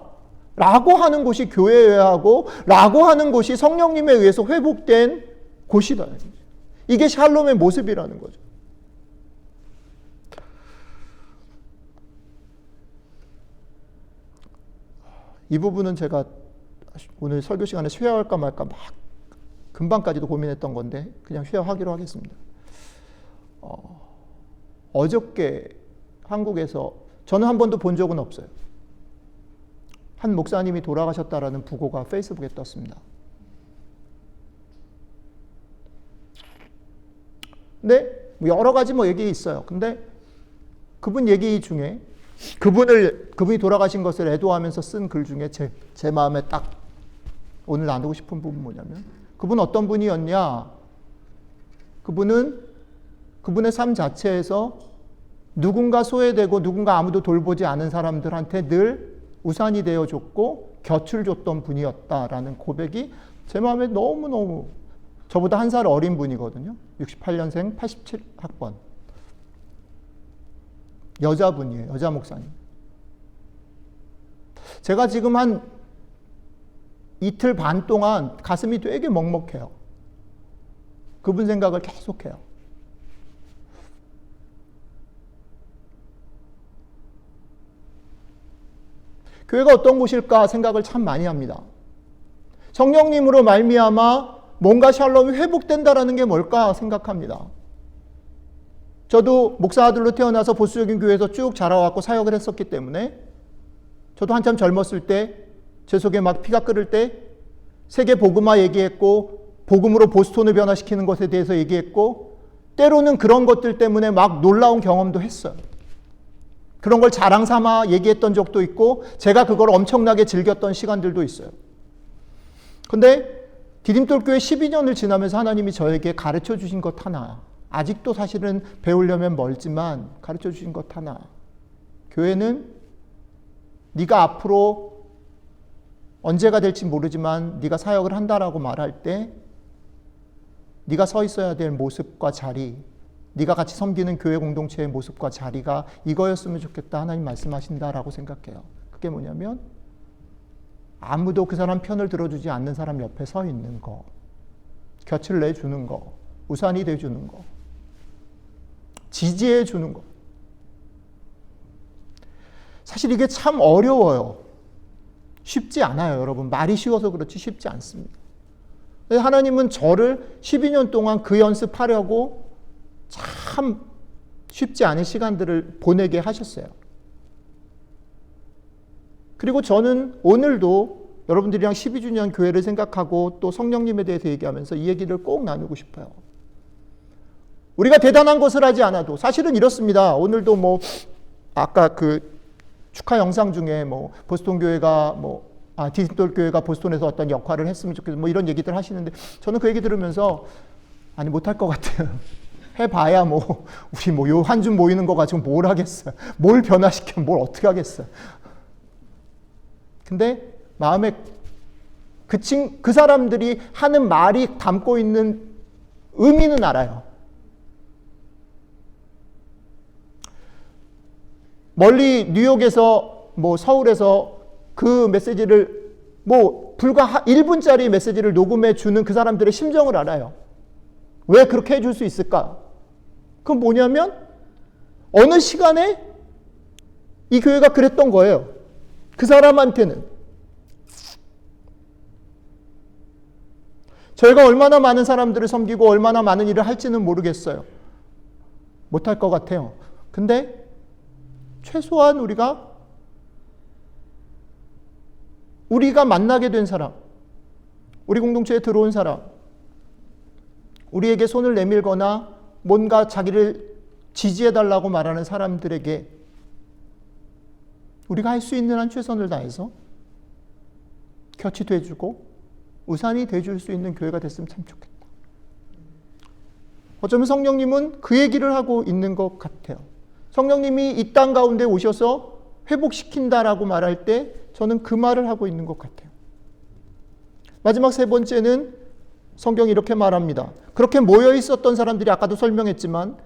라고 하는 곳이 교회여야 하고 라고 하는 곳이 성령님에 의해서 회복된 곳이다. 이게 샬롬의 모습이라는 거죠. 이 부분은 제가 오늘 설교 시간에 쉐어할까 말까 막 금방까지도 고민했던 건데 그냥 쉐어하기로 하겠습니다. 어저께 한국에서 저는 한 번도 본 적은 없어요. 한 목사님이 돌아가셨다라는 부고가 페이스북에 떴습니다. 근데 여러 가지 얘기 있어요. 근데 그분 얘기 중에 그분이 돌아가신 것을 애도하면서 쓴 글 중에 제 마음에 딱 오늘 나누고 싶은 부분 뭐냐면 그분 어떤 분이었냐? 그분은 그분의 삶 자체에서 누군가 소외되고 누군가 아무도 돌보지 않은 사람들한테 늘 우산이 되어줬고 곁을 줬던 분이었다라는 고백이 제 마음에 너무너무 저보다 한 살 어린 분이거든요. 68년생 87학번. 여자분이에요. 여자 목사님. 제가 지금 한 이틀 반 동안 가슴이 되게 먹먹해요. 그분 생각을 계속해요. 교회가 어떤 곳일까 생각을 참 많이 합니다. 성령님으로 말미암아 뭔가 샬롬이 회복된다라는 게 뭘까 생각합니다. 저도 목사 아들로 태어나서 보수적인 교회에서 쭉 자라왔고 사역을 했었기 때문에 저도 한참 젊었을 때 제 속에 막 피가 끓을 때 세계 복음화 얘기했고 복음으로 보스톤을 변화시키는 것에 대해서 얘기했고 때로는 그런 것들 때문에 막 놀라운 경험도 했어요. 그런 걸 자랑 삼아 얘기했던 적도 있고 제가 그걸 엄청나게 즐겼던 시간들도 있어요. 근데 디딤돌교회 12년을 지나면서 하나님이 저에게 가르쳐 주신 것 하나, 아직도 사실은 배우려면 멀지만 가르쳐 주신 것 하나, 교회는 네가 앞으로 언제가 될지 모르지만 네가 사역을 한다라고 말할 때 네가 서 있어야 될 모습과 자리, 네가 같이 섬기는 교회 공동체의 모습과 자리가 이거였으면 좋겠다 하나님 말씀하신다라고 생각해요. 그게 뭐냐면 아무도 그 사람 편을 들어주지 않는 사람 옆에 서 있는 거, 곁을 내주는 거, 우산이 돼주는 거, 지지해 주는 거. 사실 이게 참 어려워요. 쉽지 않아요, 여러분. 말이 쉬워서 그렇지 쉽지 않습니다. 하나님은 저를 12년 동안 그 연습하려고 참 쉽지 않은 시간들을 보내게 하셨어요. 그리고 저는 오늘도 여러분들이랑 12주년 교회를 생각하고 또 성령님에 대해서 얘기하면서 이 얘기를 꼭 나누고 싶어요. 우리가 대단한 것을 하지 않아도 사실은 이렇습니다. 오늘도 뭐 아까 그 축하 영상 중에 뭐 보스톤 교회가 디딤돌 교회가 보스톤에서 어떤 역할을 했으면 좋겠어 뭐 이런 얘기들 하시는데 저는 그 얘기 들으면서 아니 못할 것 같아요. 해봐야 뭐 우리 뭐 요 한 줌 모이는 거 가지고 뭘 하겠어요. 뭘 변화시켜 뭘 어떻게 하겠어요. 근데 마음에 그 사람들이 하는 말이 담고 있는 의미는 알아요. 멀리 뉴욕에서 뭐 서울에서 그 메시지를 뭐 불과 1분짜리 메시지를 녹음해 주는 그 사람들의 심정을 알아요. 왜 그렇게 해줄 수 있을까? 그건 뭐냐면 어느 시간에 이 교회가 그랬던 거예요. 그 사람한테는. 저희가 얼마나 많은 사람들을 섬기고 얼마나 많은 일을 할지는 모르겠어요. 못할 것 같아요. 근데 최소한 우리가 만나게 된 사람, 우리 공동체에 들어온 사람, 우리에게 손을 내밀거나 뭔가 자기를 지지해달라고 말하는 사람들에게 우리가 할 수 있는 한 최선을 다해서 곁이 돼주고 우산이 돼줄 수 있는 교회가 됐으면 참 좋겠다. 어쩌면 성령님은 그 얘기를 하고 있는 것 같아요. 성령님이 이 땅 가운데 오셔서 회복시킨다라고 말할 때 저는 그 말을 하고 있는 것 같아요. 마지막 세 번째는 성경이 이렇게 말합니다. 그렇게 모여 있었던 사람들이 아까도 설명했지만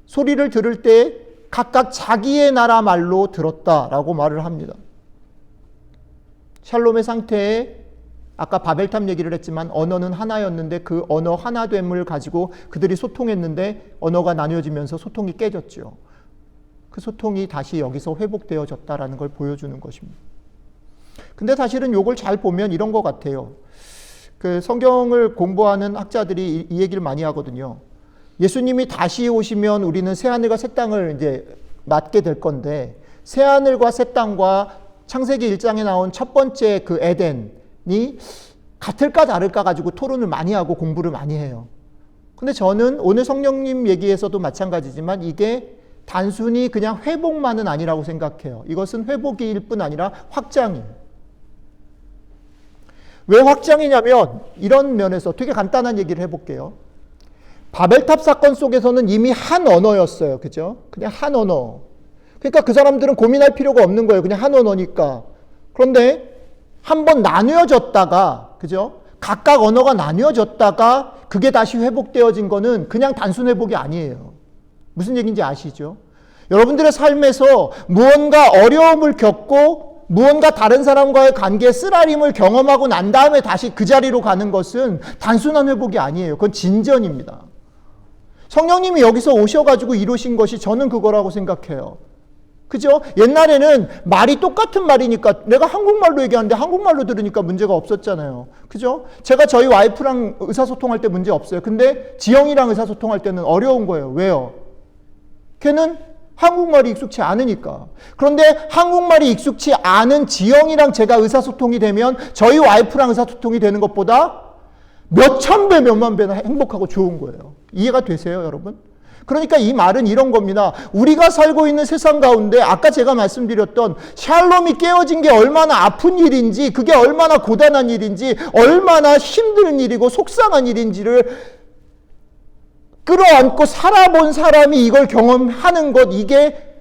소리를 들을 때 각각 자기의 나라 말로 들었다라고 말을 합니다. 샬롬의 상태에 아까 바벨탑 얘기를 했지만 언어는 하나였는데 그 언어 하나됨을 가지고 그들이 소통했는데 언어가 나뉘어지면서 소통이 깨졌죠. 그 소통이 다시 여기서 회복되어졌다라는 걸 보여주는 것입니다. 근데 사실은 이걸 잘 보면 이런 것 같아요. 그 성경을 공부하는 학자들이 이 얘기를 많이 하거든요. 예수님이 다시 오시면 우리는 새하늘과 새 땅을 이제 맞게 될 건데 새하늘과 새 땅과 창세기 1장에 나온 첫 번째 그 에덴이 같을까 다를까 가지고 토론을 많이 하고 공부를 많이 해요. 근데 저는 오늘 성령님 얘기에서도 마찬가지지만 이게 단순히 그냥 회복만은 아니라고 생각해요. 이것은 회복일 뿐 아니라 확장이에요. 왜 확장이냐면 이런 면에서 되게 간단한 얘기를 해볼게요. 바벨탑 사건 속에서는 이미 한 언어였어요. 그죠? 그냥 한 언어. 그러니까 그 사람들은 고민할 필요가 없는 거예요. 그냥 한 언어니까. 그런데 한번 나뉘어졌다가, 그죠? 각각 언어가 나뉘어졌다가 그게 다시 회복되어진 거는 그냥 단순 회복이 아니에요. 무슨 얘기인지 아시죠? 여러분들의 삶에서 무언가 어려움을 겪고 무언가 다른 사람과의 관계에 쓰라림을 경험하고 난 다음에 다시 그 자리로 가는 것은 단순한 회복이 아니에요. 그건 진전입니다. 성령님이 여기서 오셔가지고 이루신 것이 저는 그거라고 생각해요. 그죠? 옛날에는 말이 똑같은 말이니까 내가 한국말로 얘기하는데 한국말로 들으니까 문제가 없었잖아요. 그죠? 제가 저희 와이프랑 의사소통할 때 문제 없어요. 근데 지영이랑 의사소통할 때는 어려운 거예요. 왜요? 걔는 한국말이 익숙치 않으니까. 그런데 한국말이 익숙치 않은 지영이랑 제가 의사소통이 되면 저희 와이프랑 의사소통이 되는 것보다 몇천 배, 몇만 배나 행복하고 좋은 거예요. 이해가 되세요, 여러분? 그러니까 이 말은 이런 겁니다. 우리가 살고 있는 세상 가운데 아까 제가 말씀드렸던 샬롬이 깨어진 게 얼마나 아픈 일인지, 그게 얼마나 고단한 일인지, 얼마나 힘든 일이고 속상한 일인지를 끌어안고 살아본 사람이 이걸 경험하는 것, 이게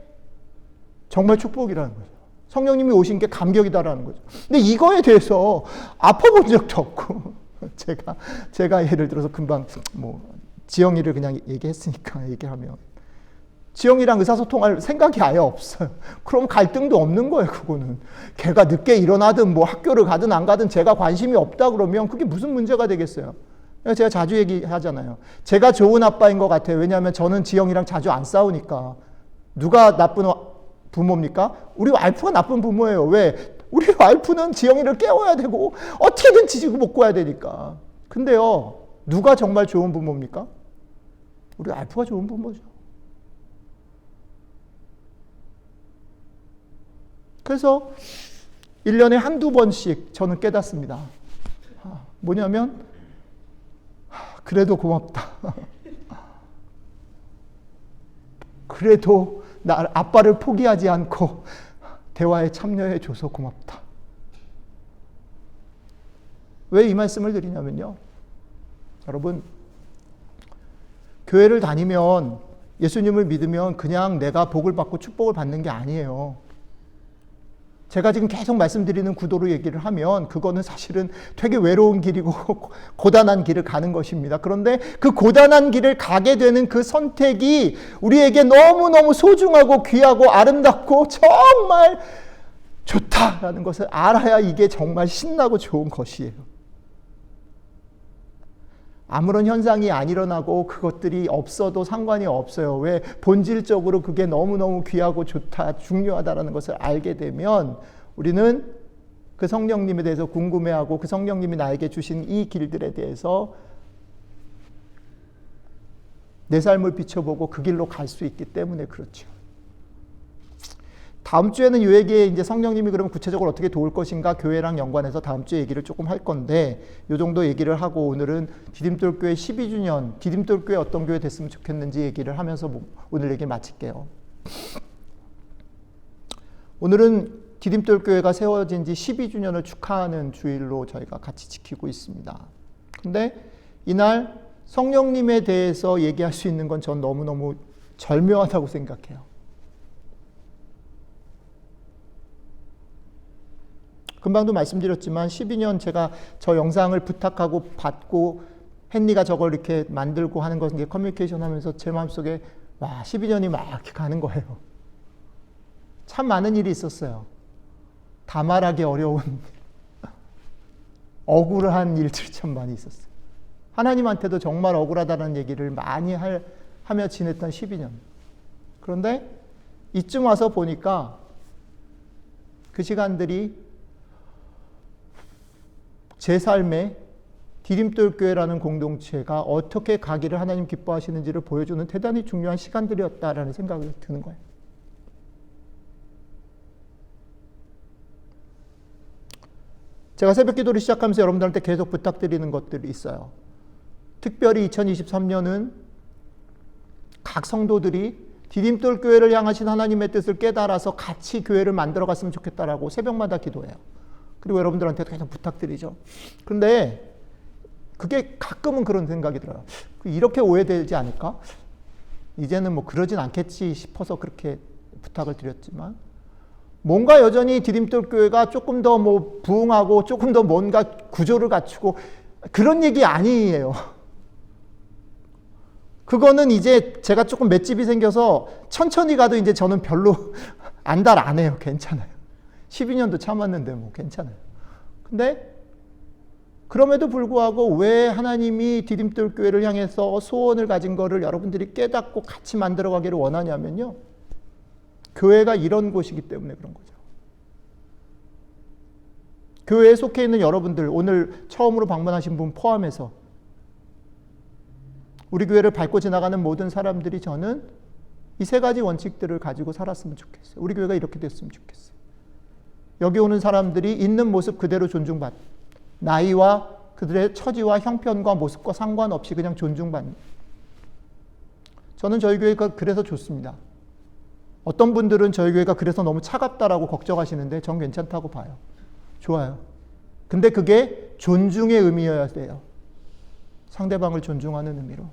정말 축복이라는 거죠. 성령님이 오신 게 감격이다라는 거죠. 근데 이거에 대해서 아파본 적도 없고 제가 예를 들어서 금방 지영이를 그냥 얘기했으니까 얘기하면 지영이랑 의사소통할 생각이 아예 없어요. 그럼 갈등도 없는 거예요. 그거는 걔가 늦게 일어나든 뭐 학교를 가든 안 가든 제가 관심이 없다 그러면 그게 무슨 문제가 되겠어요. 제가 자주 얘기하잖아요. 제가 좋은 아빠인 것 같아요. 왜냐하면 저는 지영이랑 자주 안 싸우니까. 누가 나쁜 부모입니까? 우리 와이프가 나쁜 부모예요. 왜? 우리 와이프는 지영이를 깨워야 되고 어떻게든 지지고 먹고 해야 되니까. 근데요, 누가 정말 좋은 부모입니까? 우리 와이프가 좋은 부모죠. 그래서 1년에 한두 번씩 저는 깨닫습니다. 뭐냐면 그래도 고맙다. 그래도 나 아빠를 포기하지 않고 대화에 참여해 줘서 고맙다. 왜 이 말씀을 드리냐면요. 여러분, 교회를 다니면 예수님을 믿으면 그냥 내가 복을 받고 축복을 받는 게 아니에요. 제가 지금 계속 말씀드리는 구도로 얘기를 하면 그거는 사실은 되게 외로운 길이고 고단한 길을 가는 것입니다. 그런데 그 고단한 길을 가게 되는 그 선택이 우리에게 너무너무 소중하고 귀하고 아름답고 정말 좋다라는 것을 알아야 이게 정말 신나고 좋은 것이에요. 아무런 현상이 안 일어나고 그것들이 없어도 상관이 없어요. 왜? 본질적으로 그게 너무너무 귀하고 좋다, 중요하다라는 것을 알게 되면 우리는 그 성령님에 대해서 궁금해하고 그 성령님이 나에게 주신 이 길들에 대해서 내 삶을 비춰보고 그 길로 갈 수 있기 때문에 그렇죠. 다음 주에는 요에게 이제 성령님이 그러면 구체적으로 어떻게 도울 것인가 교회랑 연관해서 다음 주에 얘기를 조금 할 건데 요 정도 얘기를 하고 오늘은 디딤돌교회 12주년, 디딤돌교회 어떤 교회 됐으면 좋겠는지 얘기를 하면서 오늘 얘기 마칠게요. 오늘은 디딤돌교회가 세워진 지 12주년을 축하하는 주일로 저희가 같이 지키고 있습니다. 근데 이날 성령님에 대해서 얘기할 수 있는 건 전 너무너무 절묘하다고 생각해요. 금방도 말씀드렸지만 12년 제가 저 영상을 부탁하고 받고 헨리가 저걸 이렇게 만들고 하는 것은 커뮤니케이션 하면서 제 마음속에 와 12년이 막 이렇게 가는 거예요. 참 많은 일이 있었어요. 다 말하기 어려운 억울한 일들이 참 많이 있었어요. 하나님한테도 정말 억울하다는 얘기를 많이 하며 지냈던 12년. 그런데 이쯤 와서 보니까 그 시간들이 제 삶에 디딤돌교회라는 공동체가 어떻게 가기를 하나님 기뻐하시는지를 보여주는 대단히 중요한 시간들이었다라는 생각이 드는 거예요. 제가 새벽 기도를 시작하면서 여러분들한테 계속 부탁드리는 것들이 있어요. 특별히 2023년은 각 성도들이 디딤돌교회를 향하신 하나님의 뜻을 깨달아서 같이 교회를 만들어 갔으면 좋겠다라고 새벽마다 기도해요. 그리고 여러분들한테 계속 부탁드리죠. 그런데 그게 가끔은 그런 생각이 들어요. 이렇게 오해되지 않을까? 이제는 뭐 그러진 않겠지 싶어서 그렇게 부탁을 드렸지만 뭔가 여전히 디딤돌교회가 조금 더 뭐 부흥하고 조금 더 뭔가 구조를 갖추고 그런 얘기 아니에요. 그거는 이제 제가 조금 맷집이 생겨서 천천히 가도 이제 저는 별로 안달 안 해요. 괜찮아요. 12년도 참았는데 뭐 괜찮아요. 근데 그럼에도 불구하고 왜 하나님이 디딤돌 교회를 향해서 소원을 가진 거를 여러분들이 깨닫고 같이 만들어가기를 원하냐면요. 교회가 이런 곳이기 때문에 그런 거죠. 교회에 속해 있는 여러분들, 오늘 처음으로 방문하신 분 포함해서 우리 교회를 밟고 지나가는 모든 사람들이 저는 이 세 가지 원칙들을 가지고 살았으면 좋겠어요. 우리 교회가 이렇게 됐으면 좋겠어요. 여기 오는 사람들이 있는 모습 그대로 존중받는, 나이와 그들의 처지와 형편과 모습과 상관없이 그냥 존중받는. 저는 저희 교회가 그래서 좋습니다. 어떤 분들은 저희 교회가 그래서 너무 차갑다라고 걱정하시는데 전 괜찮다고 봐요. 좋아요. 근데 그게 존중의 의미여야 돼요. 상대방을 존중하는 의미로,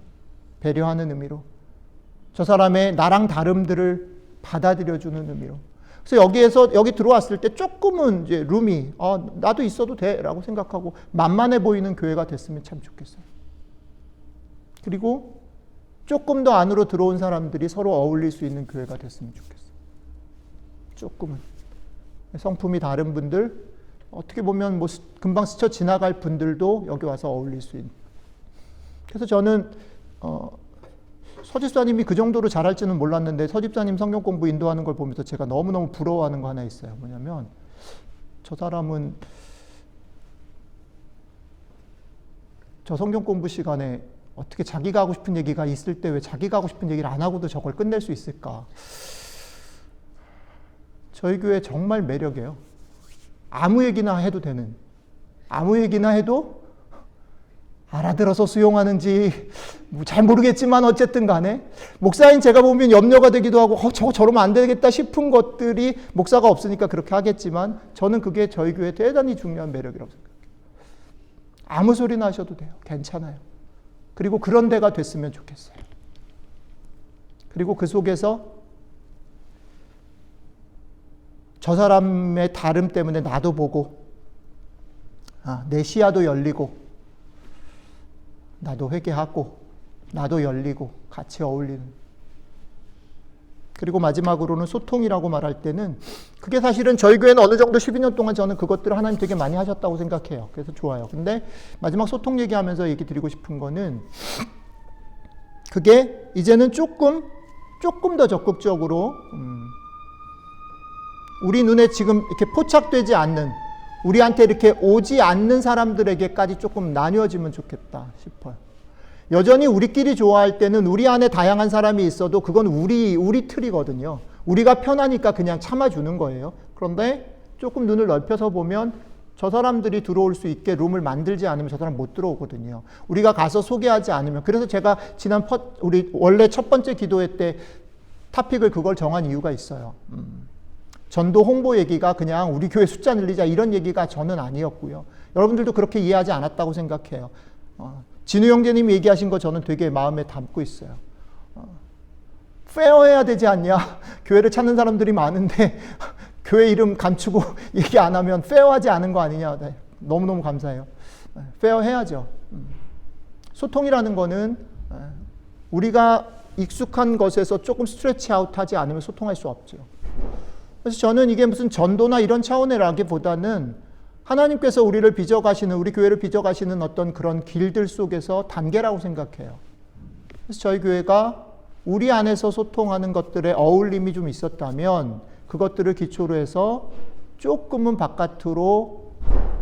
배려하는 의미로, 저 사람의 나랑 다름들을 받아들여주는 의미로. 그래서 여기 들어왔을 때 조금은 이제 룸이, 나도 있어도 돼 라고 생각하고 만만해 보이는 교회가 됐으면 참 좋겠어요. 그리고 조금 더 안으로 들어온 사람들이 서로 어울릴 수 있는 교회가 됐으면 좋겠어요. 조금은. 성품이 다른 분들, 어떻게 보면 뭐 금방 스쳐 지나갈 분들도 여기 와서 어울릴 수 있는. 그래서 저는 서집사님이 그 정도로 잘할지는 몰랐는데 서집사님 성경 공부 인도하는 걸 보면서 제가 너무너무 부러워하는 거 하나 있어요. 뭐냐면 저 사람은 저 성경 공부 시간에 어떻게 자기가 하고 싶은 얘기가 있을 때 왜 자기가 하고 싶은 얘기를 안 하고도 저걸 끝낼 수 있을까? 저희 교회 정말 매력이에요. 아무 얘기나 해도 되는, 아무 얘기나 해도 알아들어서 수용하는지 잘 모르겠지만 어쨌든 간에 목사인 제가 보면 염려가 되기도 하고 저거 저러면 안 되겠다 싶은 것들이 목사가 없으니까 그렇게 하겠지만 저는 그게 저희 교회 대단히 중요한 매력이라고 생각해요. 아무 소리나 하셔도 돼요. 괜찮아요. 그리고 그런 데가 됐으면 좋겠어요. 그리고 그 속에서 저 사람의 다름 때문에 나도 보고 내 시야도 열리고 나도 회개하고 나도 열리고 같이 어울리는. 그리고 마지막으로는 소통이라고 말할 때는 그게 사실은 저희 교회는 어느 정도 12년 동안 저는 그것들을 하나님 되게 많이 하셨다고 생각해요. 그래서 좋아요. 근데 마지막 소통 얘기하면서 얘기 드리고 싶은 거는 그게 이제는 조금 더 적극적으로 우리 눈에 지금 이렇게 포착되지 않는, 우리한테 이렇게 오지 않는 사람들에게까지 조금 나뉘어지면 좋겠다 싶어요. 여전히 우리끼리 좋아할 때는 우리 안에 다양한 사람이 있어도 그건 우리 틀이거든요. 우리가 편하니까 그냥 참아주는 거예요. 그런데 조금 눈을 넓혀서 보면 저 사람들이 들어올 수 있게 룸을 만들지 않으면 저 사람 못 들어오거든요. 우리가 가서 소개하지 않으면. 그래서 제가 우리 원래 첫 번째 기도회 때 토픽을 그걸 정한 이유가 있어요. 전도 홍보 얘기가 그냥 우리 교회 숫자 늘리자 이런 얘기가 저는 아니었고요. 여러분들도 그렇게 이해하지 않았다고 생각해요. 진우 형제님이 얘기하신 거 저는 되게 마음에 담고 있어요. 페어해야 되지 않냐? 교회를 찾는 사람들이 많은데 교회 이름 감추고 얘기 안 하면 페어하지 않은 거 아니냐? 네, 너무너무 감사해요. 페어해야죠. 소통이라는 거는 우리가 익숙한 것에서 조금 스트레치 아웃하지 않으면 소통할 수 없죠. 그래서 저는 이게 무슨 전도나 이런 차원이라기보다는 하나님께서 우리를 빚어가시는, 우리 교회를 빚어가시는 어떤 그런 길들 속에서 단계라고 생각해요. 그래서 저희 교회가 우리 안에서 소통하는 것들에 어울림이 좀 있었다면 그것들을 기초로 해서 조금은 바깥으로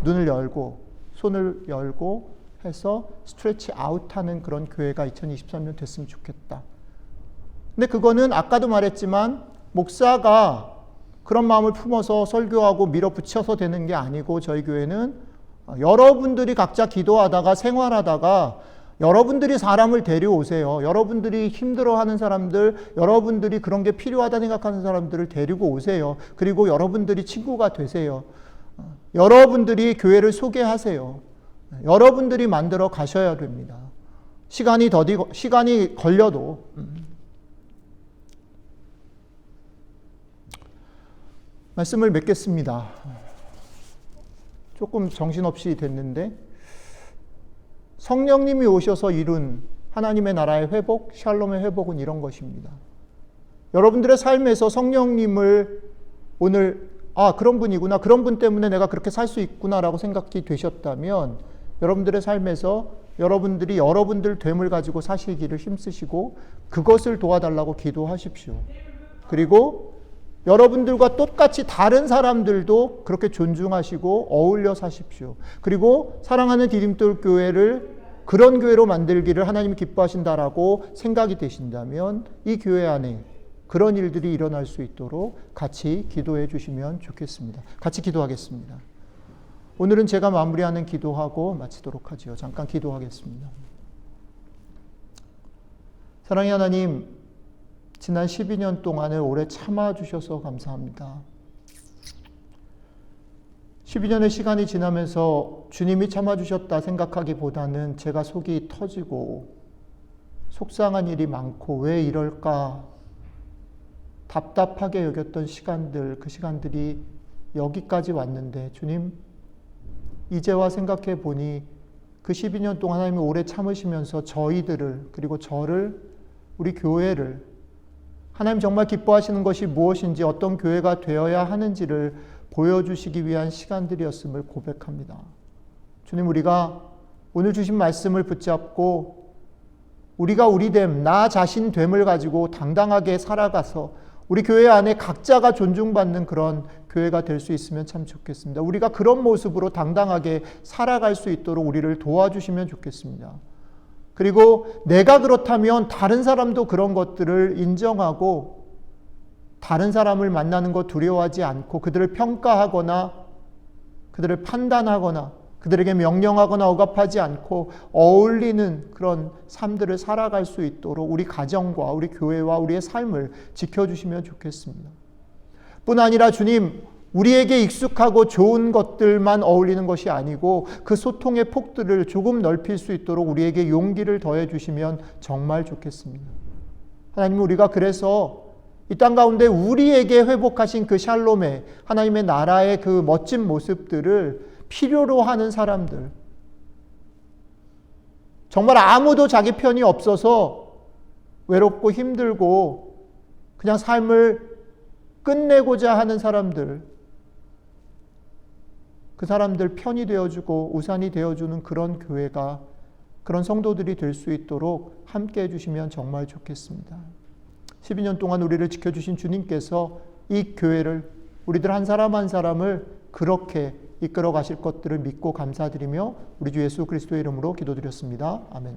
눈을 열고 손을 열고 해서 스트레치 아웃하는 그런 교회가 2023년 됐으면 좋겠다. 근데 그거는 아까도 말했지만 목사가 그런 마음을 품어서 설교하고 밀어붙여서 되는 게 아니고 저희 교회는 여러분들이 각자 기도하다가 생활하다가 여러분들이 사람을 데려오세요. 여러분들이 힘들어하는 사람들, 여러분들이 그런 게 필요하다 생각하는 사람들을 데리고 오세요. 그리고 여러분들이 친구가 되세요. 여러분들이 교회를 소개하세요. 여러분들이 만들어 가셔야 됩니다. 시간이 걸려도. 말씀을 맺겠습니다. 조금 정신없이 됐는데 성령님이 오셔서 이룬 하나님의 나라의 회복, 샬롬의 회복은 이런 것입니다. 여러분들의 삶에서 성령님을 오늘 아, 그런 분이구나. 그런 분 때문에 내가 그렇게 살 수 있구나라고 생각이 되셨다면 여러분들의 삶에서 여러분들이 여러분들 됨을 가지고 사시기를 힘쓰시고 그것을 도와달라고 기도하십시오. 그리고 여러분들과 똑같이 다른 사람들도 그렇게 존중하시고 어울려 사십시오. 그리고 사랑하는 디딤돌 교회를 그런 교회로 만들기를 하나님이 기뻐하신다라고 생각이 되신다면 이 교회 안에 그런 일들이 일어날 수 있도록 같이 기도해 주시면 좋겠습니다. 같이 기도하겠습니다. 오늘은 제가 마무리하는 기도하고 마치도록 하지요. 잠깐 기도하겠습니다. 사랑의 하나님, 지난 12년 동안을 오래 참아주셔서 감사합니다. 12년의 시간이 지나면서 주님이 참아주셨다 생각하기보다는 제가 속이 터지고 속상한 일이 많고 왜 이럴까 답답하게 여겼던 시간들, 그 시간들이 여기까지 왔는데 주님, 이제와 생각해 보니 그 12년 동안 하나님이 오래 참으시면서 저희들을 그리고 저를 우리 교회를 하나님 정말 기뻐하시는 것이 무엇인지 어떤 교회가 되어야 하는지를 보여주시기 위한 시간들이었음을 고백합니다. 주님, 우리가 오늘 주신 말씀을 붙잡고 우리가 우리됨, 나 자신 됨을 가지고 당당하게 살아가서 우리 교회 안에 각자가 존중받는 그런 교회가 될 수 있으면 참 좋겠습니다. 우리가 그런 모습으로 당당하게 살아갈 수 있도록 우리를 도와주시면 좋겠습니다. 그리고 내가 그렇다면 다른 사람도 그런 것들을 인정하고 다른 사람을 만나는 것 두려워하지 않고 그들을 평가하거나 그들을 판단하거나 그들에게 명령하거나 억압하지 않고 어울리는 그런 삶들을 살아갈 수 있도록 우리 가정과 우리 교회와 우리의 삶을 지켜주시면 좋겠습니다. 뿐 아니라 주님, 우리에게 익숙하고 좋은 것들만 어울리는 것이 아니고 그 소통의 폭들을 조금 넓힐 수 있도록 우리에게 용기를 더해 주시면 정말 좋겠습니다. 하나님, 우리가 그래서 이 땅 가운데 우리에게 회복하신 그 샬롬의 하나님의 나라의 그 멋진 모습들을 필요로 하는 사람들, 정말 아무도 자기 편이 없어서 외롭고 힘들고 그냥 삶을 끝내고자 하는 사람들, 그 사람들 편이 되어주고 우산이 되어주는 그런 교회가, 그런 성도들이 될 수 있도록 함께 해주시면 정말 좋겠습니다. 12년 동안 우리를 지켜주신 주님께서 이 교회를, 우리들 한 사람 한 사람을 그렇게 이끌어 가실 것들을 믿고 감사드리며 우리 주 예수 그리스도의 이름으로 기도드렸습니다. 아멘.